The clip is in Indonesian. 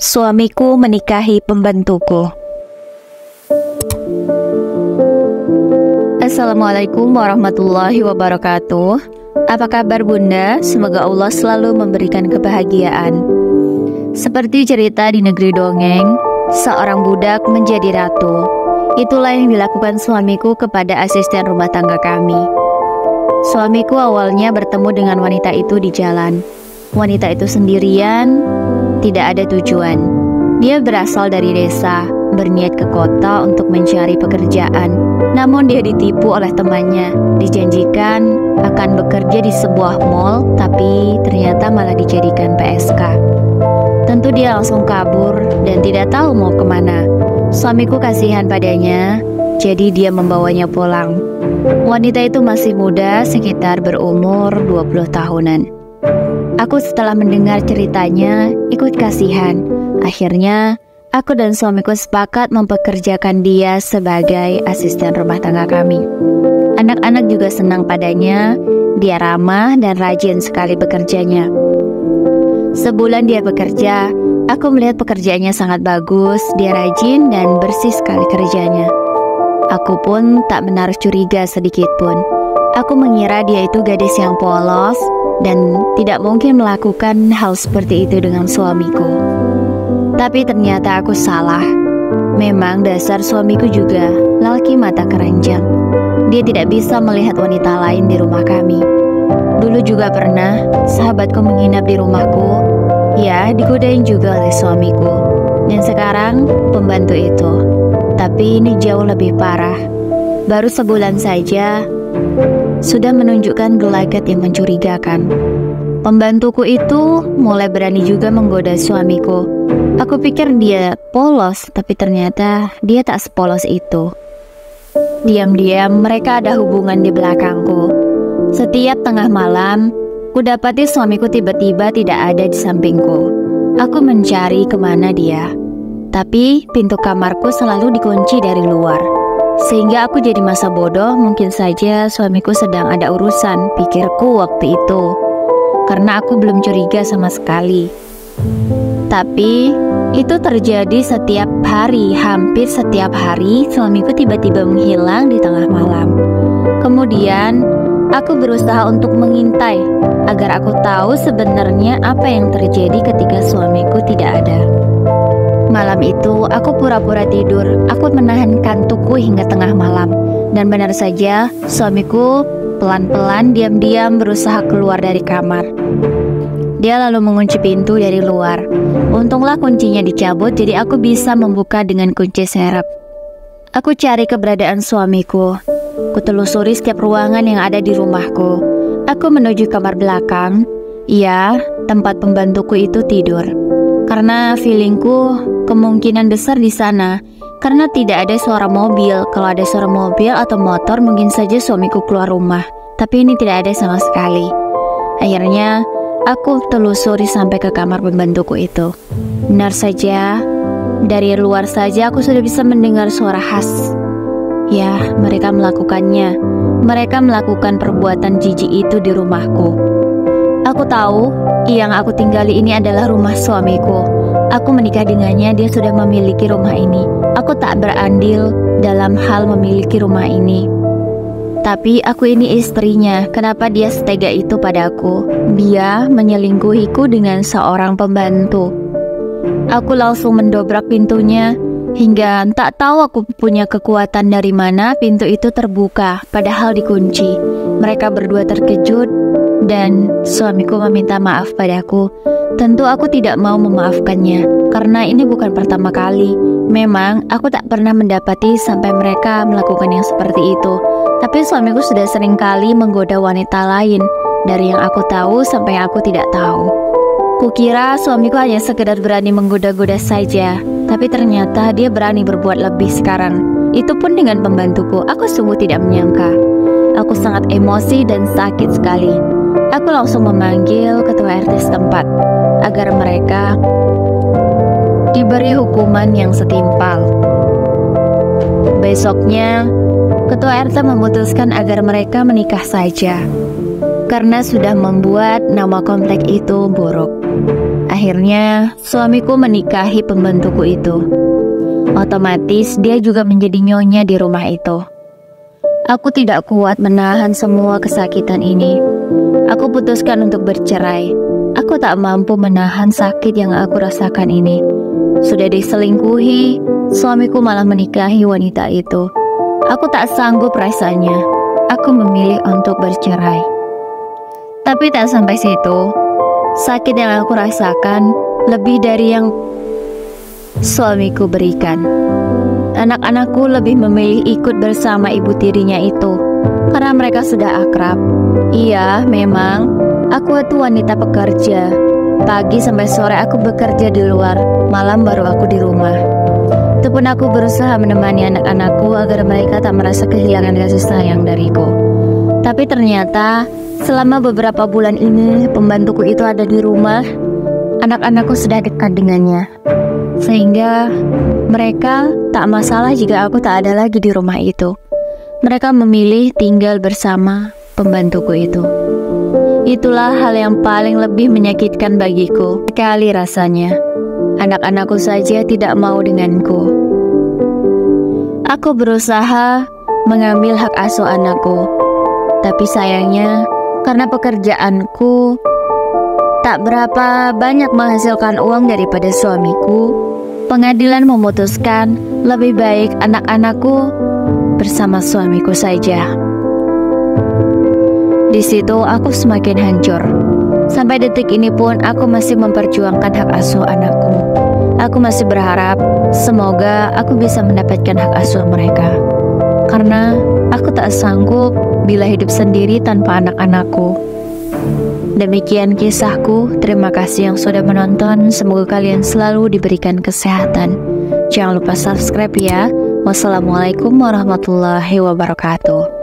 Suamiku menikahi pembantuku. Assalamualaikum warahmatullahi wabarakatuh. Apa kabar Bunda? Semoga Allah selalu memberikan kebahagiaan. Seperti cerita di negeri dongeng, seorang budak menjadi ratu. Itulah yang dilakukan suamiku kepada asisten rumah tangga kami. Suamiku awalnya bertemu dengan wanita itu di jalan. Wanita itu sendirian, tidak ada tujuan. Dia berasal dari desa, berniat ke kota untuk mencari pekerjaan. Namun dia ditipu oleh temannya, dijanjikan akan bekerja di sebuah mall, tapi ternyata malah dijadikan PSK. Tentu dia langsung kabur dan tidak tahu mau kemana. Suamiku kasihan padanya, jadi dia membawanya pulang. Wanita itu masih muda, sekitar berumur 20 tahunan. Aku setelah mendengar ceritanya ikut kasihan. Akhirnya aku dan suamiku sepakat mempekerjakan dia sebagai asisten rumah tangga kami. Anak-anak juga senang padanya. Dia ramah dan rajin sekali bekerjanya. Sebulan dia bekerja, aku melihat pekerjaannya sangat bagus. Dia rajin dan bersih sekali kerjanya. Aku pun tak menaruh curiga sedikit pun. Aku mengira dia itu gadis yang polos dan tidak mungkin melakukan hal seperti itu dengan suamiku. Tapi ternyata aku salah. Memang dasar suamiku juga lelaki mata keranjang. Dia tidak bisa melihat wanita lain di rumah kami. Dulu juga pernah sahabatku menginap di rumahku. Ya, digodain juga oleh suamiku. Dan sekarang pembantu itu. Tapi ini jauh lebih parah. Baru sebulan saja sudah menunjukkan gelagat yang mencurigakan. Pembantuku itu mulai berani juga menggoda suamiku. Aku pikir dia polos, tapi ternyata dia tak sepolos itu. Diam-diam mereka ada hubungan di belakangku. Setiap tengah malam, kudapati suamiku tiba-tiba tidak ada di sampingku. Aku mencari kemana dia, tapi pintu kamarku selalu dikunci dari luar. Sehingga aku jadi masa bodoh, mungkin saja suamiku sedang ada urusan, pikirku waktu itu. Karena aku belum curiga sama sekali. Tapi itu terjadi setiap hari, hampir setiap hari suamiku tiba-tiba menghilang di tengah malam. Kemudian aku berusaha untuk mengintai agar aku tahu sebenarnya apa yang terjadi ketika suamiku tidak ada. Malam itu aku pura-pura tidur. Aku menahan kantukku hingga tengah malam. Dan benar saja, suamiku pelan-pelan diam-diam berusaha keluar dari kamar. Dia lalu mengunci pintu dari luar. Untunglah kuncinya dicabut, jadi aku bisa membuka dengan kunci serep. Aku cari keberadaan suamiku. Kutelusuri setiap ruangan yang ada di rumahku. Aku menuju kamar belakang. Iya, tempat pembantuku itu tidur. Karena feelingku kemungkinan besar di sana. Karena tidak ada suara mobil. Kalau ada suara mobil atau motor, mungkin saja suamiku keluar rumah. Tapi ini tidak ada sama sekali. Akhirnya aku telusuri sampai ke kamar pembantuku itu. Benar saja, dari luar saja aku sudah bisa mendengar suara khas. Ya, mereka melakukannya. Mereka melakukan perbuatan jijik itu di rumahku. Aku tahu yang aku tinggali ini adalah rumah suamiku. Aku menikah dengannya, dia sudah memiliki rumah ini. Aku tak berandil dalam hal memiliki rumah ini. Tapi aku ini istrinya. Kenapa dia setega itu padaku? Dia menyelingkuhiku dengan seorang pembantu. Aku langsung mendobrak pintunya. Hingga tak tahu aku punya kekuatan dari mana pintu itu terbuka, padahal dikunci. Mereka berdua terkejut dan suamiku meminta maaf padaku. Tentu aku tidak mau memaafkannya, karena ini bukan pertama kali. Memang aku tak pernah mendapati sampai mereka melakukan yang seperti itu. Tapi suamiku sudah sering kali menggoda wanita lain. Dari yang aku tahu sampai yang aku tidak tahu. Kukira suamiku hanya sekedar berani menggoda-goda saja, tapi ternyata dia berani berbuat lebih sekarang. Itu pun dengan pembantuku. Aku sungguh tidak menyangka. Aku sangat emosi dan sakit sekali. Aku langsung memanggil ketua RT setempat agar mereka diberi hukuman yang setimpal. Besoknya, ketua RT memutuskan agar mereka menikah saja karena sudah membuat nama komplek itu buruk. Akhirnya, suamiku menikahi pembantuku itu. Otomatis dia juga menjadi nyonya di rumah itu. Aku tidak kuat menahan semua kesakitan ini. Aku putuskan untuk bercerai. Aku tak mampu menahan sakit yang aku rasakan ini. Sudah diselingkuhi, suamiku malah menikahi wanita itu. Aku tak sanggup rasanya. Aku memilih untuk bercerai. Tapi tak sampai situ. Sakit yang aku rasakan lebih dari yang suamiku berikan. Anak-anakku lebih memilih ikut bersama ibu tirinya itu karena mereka sudah akrab. Iya, memang aku itu wanita pekerja. Pagi sampai sore aku bekerja di luar, malam baru aku di rumah. Itu pun aku berusaha menemani anak-anakku agar mereka tak merasa kehilangan kasih sayang dariku. Tapi ternyata selama beberapa bulan ini pembantuku itu ada di rumah, anak-anakku sudah dekat dengannya. Sehingga mereka tak masalah jika aku tak ada lagi di rumah itu. Mereka memilih tinggal bersama pembantuku itu. Itulah hal yang paling lebih menyakitkan bagiku. Sekali rasanya, anak-anakku saja tidak mau denganku. Aku berusaha mengambil hak asuh anakku. Tapi sayangnya, karena pekerjaanku tak berapa banyak menghasilkan uang daripada suamiku, pengadilan memutuskan lebih baik anak-anakku bersama suamiku saja. Di situ aku semakin hancur. Sampai detik ini pun aku masih memperjuangkan hak asuh anakku. Aku masih berharap semoga aku bisa mendapatkan hak asuh mereka. Karena aku tak sanggup bila hidup sendiri tanpa anak-anakku. Demikian kisahku. Terima kasih yang sudah menonton. Semoga kalian selalu diberikan kesehatan. Jangan lupa subscribe ya. Wassalamualaikum warahmatullahi wabarakatuh.